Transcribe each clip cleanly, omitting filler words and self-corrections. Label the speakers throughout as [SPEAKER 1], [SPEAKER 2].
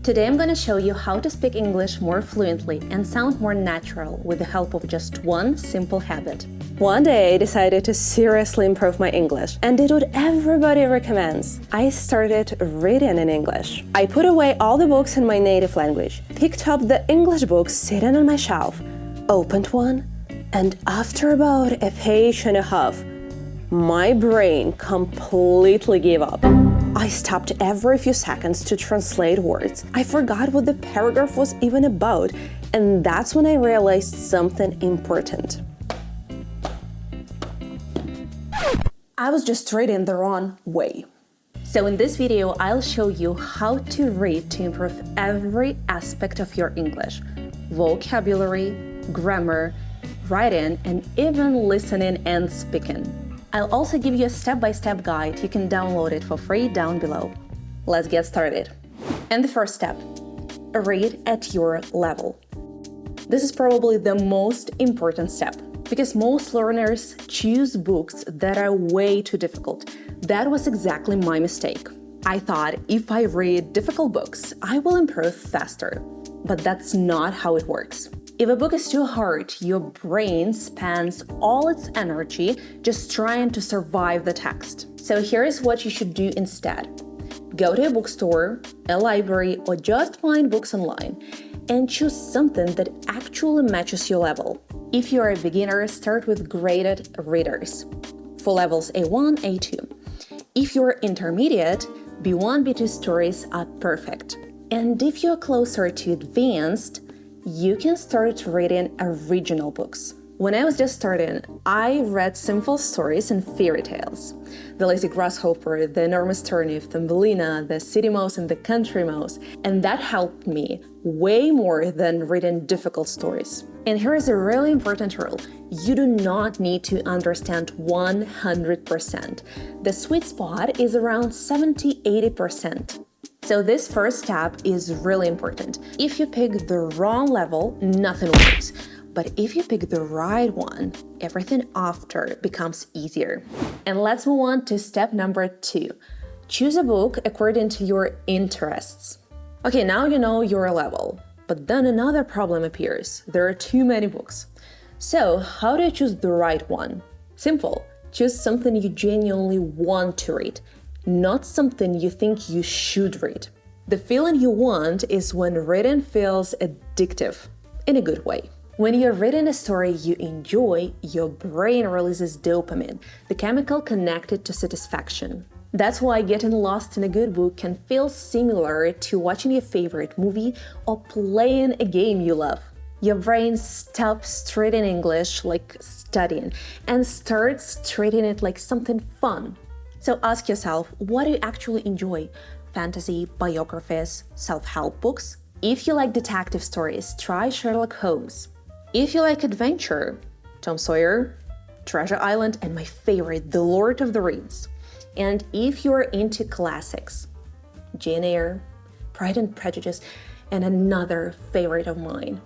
[SPEAKER 1] Today I'm going to show you how to speak English more fluently and sound more natural with the help of just one simple habit.
[SPEAKER 2] One day I decided to seriously improve my English and did what everybody recommends. I started reading in English. I put away all the books in my native language, picked up the English books sitting on my shelf, opened one, and after about a page and a half, my brain completely gave up. I stopped every few seconds to translate words. I forgot what the paragraph was even about, and that's when I realized something important. I was just reading the wrong way.
[SPEAKER 1] So in this video, I'll show you how to read to improve every aspect of your English: vocabulary, grammar, writing, and even listening and speaking. I'll also give you a step-by-step guide. You can download it for free down below. Let's get started. And the first step, read at your level. This is probably the most important step because most learners choose books that are way too difficult. That was exactly my mistake. I thought if I read difficult books, I will improve faster. But that's not how it works. If a book is too hard, your brain spends all its energy just trying to survive the text. So here's what you should do instead. Go to a bookstore, a library, or just find books online and choose something that actually matches your level. If you're a beginner, start with graded readers for levels A1, A2. If you're intermediate, B1, B2 stories are perfect. And if you're closer to advanced, you can start reading original books. When I was just starting, I read simple stories and fairy tales. The Lazy Grasshopper, The Enormous Turnip, Thumbelina, The City Mouse and the Country Mouse, and that helped me way more than reading difficult stories. And here is a really important rule. You do not need to understand 100%. The sweet spot is around 70-80%. So this first step is really important. If you pick the wrong level, nothing works. But if you pick the right one, everything after becomes easier. And let's move on to step number 2. Choose a book according to your interests. Okay, now you know your level. But then another problem appears. There are too many books. So how do you choose the right one? Simple. Choose something you genuinely want to read, not something you think you should read. The feeling you want is when reading feels addictive, in a good way. When you're reading a story you enjoy, your brain releases dopamine, the chemical connected to satisfaction. That's why getting lost in a good book can feel similar to watching your favorite movie or playing a game you love. Your brain stops treating English like studying and starts treating it like something fun. So ask yourself, what do you actually enjoy? Fantasy, biographies, self-help books? If you like detective stories, try Sherlock Holmes. If you like adventure, Tom Sawyer, Treasure Island, and my favorite, The Lord of the Rings. And if you're into classics, Jane Eyre, Pride and Prejudice, and another favorite of mine,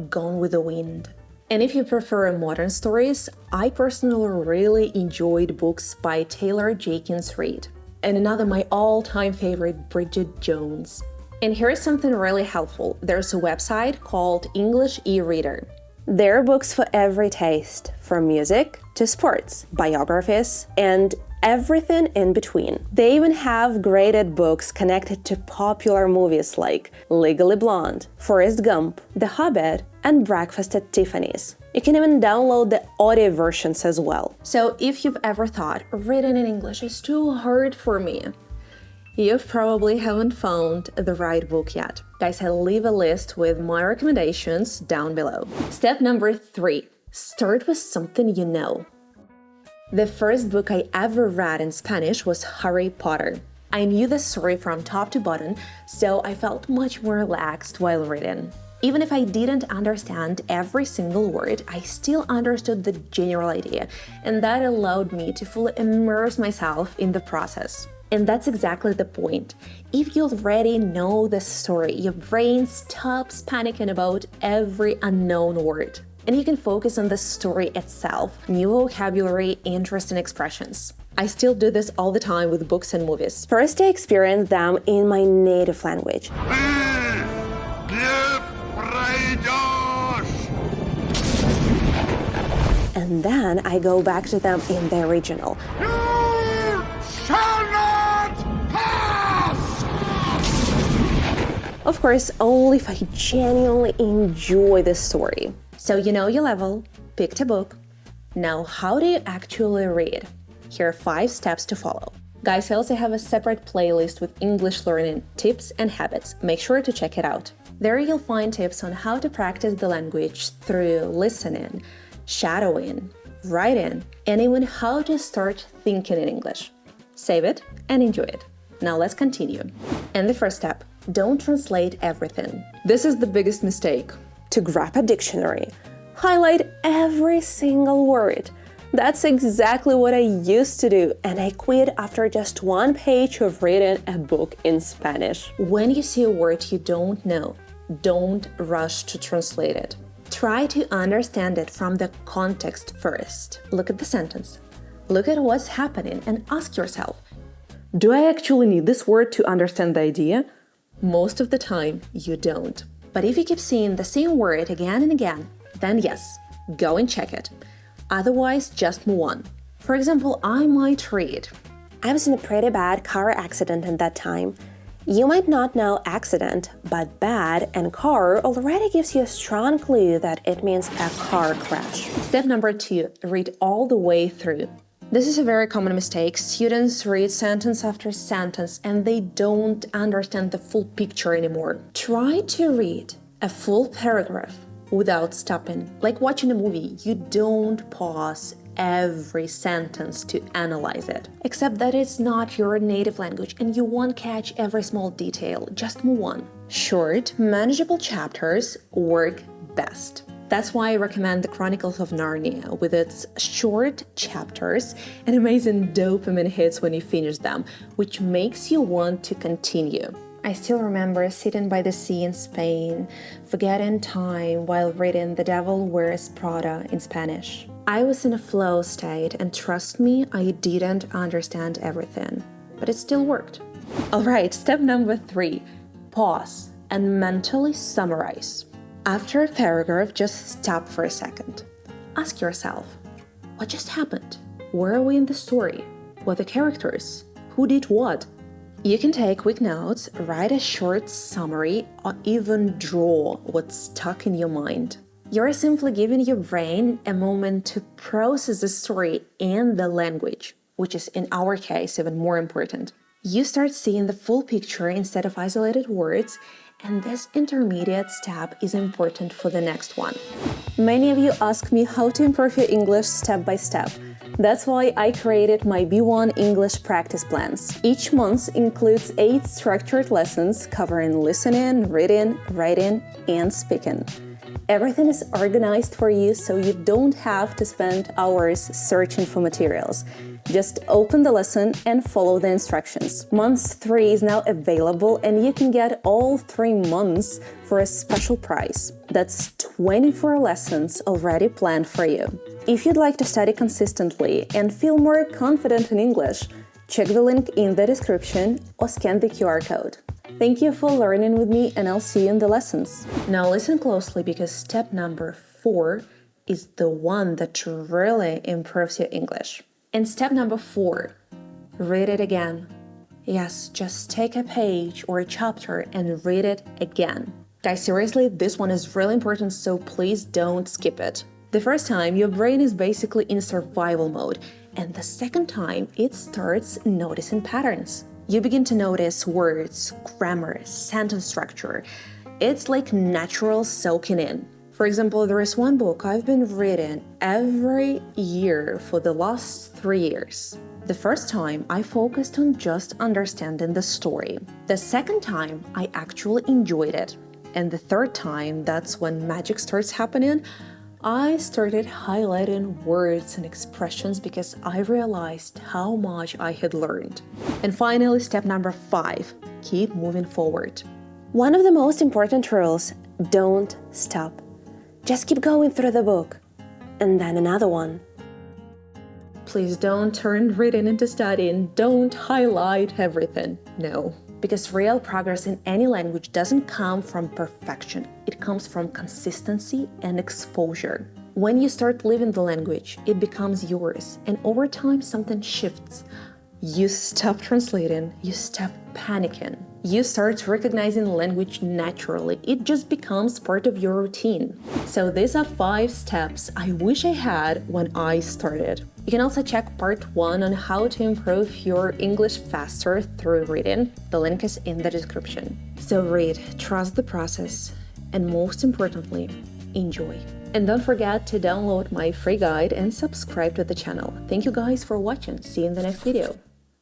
[SPEAKER 1] Gone with the Wind. And if you prefer modern stories, I personally really enjoyed books by Taylor Jenkins Reid. And another my all-time favorite, Bridget Jones. And here's something really helpful. There's a website called English e-Reader.
[SPEAKER 2] There are books for every taste, from music to sports, biographies, and everything in between. They even have graded books connected to popular movies like Legally Blonde, Forrest Gump, The Hobbit, and Breakfast at Tiffany's. You can even download the audio versions as well.
[SPEAKER 1] So if you've ever thought reading in English is too hard for me, you probably haven't found the right book yet. Guys, I'll leave a list with my recommendations down below. Step number 3, start with something you know. The first book I ever read in Spanish was Harry Potter. I knew the story from top to bottom, so I felt much more relaxed while reading. Even if I didn't understand every single word, I still understood the general idea, and that allowed me to fully immerse myself in the process. And that's exactly the point. If you already know the story, your brain stops panicking about every unknown word. And you can focus on the story itself, new vocabulary, interesting expressions. I still do this all the time with books and movies.
[SPEAKER 2] First, I experience them in my native language. And then I go back to them in the original.
[SPEAKER 3] You shall not pass!
[SPEAKER 2] Of course, only if I genuinely enjoy the story.
[SPEAKER 1] So you know your level, picked a book. Now, how do you actually read? Here are 5 steps to follow. Guys, I also have a separate playlist with English learning tips and habits. Make sure to check it out. There you'll find tips on how to practice the language through listening, shadowing, writing, and even how to start thinking in English. Save it and enjoy it. Now let's continue. And the first step, don't translate everything. This is the biggest mistake.
[SPEAKER 2] To grab a dictionary, highlight every single word. That's exactly what I used to do, and I quit after just 1 page of reading a book in Spanish.
[SPEAKER 1] When you see a word you don't know, don't rush to translate it. Try to understand it from the context first. Look at the sentence. Look at what's happening and ask yourself, do I actually need this word to understand the idea? Most of the time, you don't. But if you keep seeing the same word again and again, then yes, go and check it. Otherwise, just move on. For example, I might read,
[SPEAKER 2] I was in a pretty bad car accident at that time. You might not know accident, but bad and car already gives you a strong clue that it means a car crash.
[SPEAKER 1] Step number 2, read all the way through. This is a very common mistake. Students read sentence after sentence and they don't understand the full picture anymore. Try to read a full paragraph without stopping. Like watching a movie, you don't pause every sentence to analyze it. Except that it's not your native language and you won't catch every small detail. Just move on. Short, manageable chapters work best. That's why I recommend The Chronicles of Narnia with its short chapters and amazing dopamine hits when you finish them, which makes you want to continue. I still remember sitting by the sea in Spain, forgetting time while reading The Devil Wears Prada in Spanish. I was in a flow state, and trust me, I didn't understand everything, but it still worked. Alright, step number 3, pause and mentally summarize. After a paragraph, just stop for a second. Ask yourself, what just happened? Where are we in the story? What are the characters? Who did what? You can take quick notes, write a short summary, or even draw what's stuck in your mind. You're simply giving your brain a moment to process the story and the language, which is in our case even more important. You start seeing the full picture instead of isolated words, and this intermediate step is important for the next one. Many of you ask me how to improve your English step by step. That's why I created my B1 English practice plans. Each month includes 8 structured lessons covering listening, reading, writing, and speaking. Everything is organized for you so you don't have to spend hours searching for materials. Just open the lesson and follow the instructions. Month 3 is now available and you can get all 3 months for a special price. That's 24 lessons already planned for you. If you'd like to study consistently and feel more confident in English, check the link in the description or scan the QR code. Thank you for learning with me, and I'll see you in the lessons. Now listen closely, because step number 4 is the one that really improves your English. And step number 4, read it again. Yes, just take a page or a chapter and read it again. Guys, seriously, this one is really important, so please don't skip it. The first time, your brain is basically in survival mode, and the second time, it starts noticing patterns. You begin to notice words, grammar, sentence structure. It's like natural soaking in. For example, there is one book I've been reading every year for the last 3 years. The first time, I focused on just understanding the story. The second time, I actually enjoyed it. And the third time, that's when magic starts happening. I started highlighting words and expressions because I realized how much I had learned. And finally, step number 5, keep moving forward.
[SPEAKER 2] One of the most important rules, don't stop. Just keep going through the book. And then another one.
[SPEAKER 1] Please don't turn reading into studying. Don't highlight everything. No. Because real progress in any language doesn't come from perfection. It comes from consistency and exposure. When you start living the language, it becomes yours. And over time, something shifts. You stop translating. You stop panicking. You start recognizing language naturally. It just becomes part of your routine. So these are 5 steps I wish I had when I started. You can also check part 1 on how to improve your English faster through reading. The link is in the description. So read, trust the process, and most importantly, enjoy. And don't forget to download my free guide and subscribe to the channel. Thank you guys for watching. See you in the next video.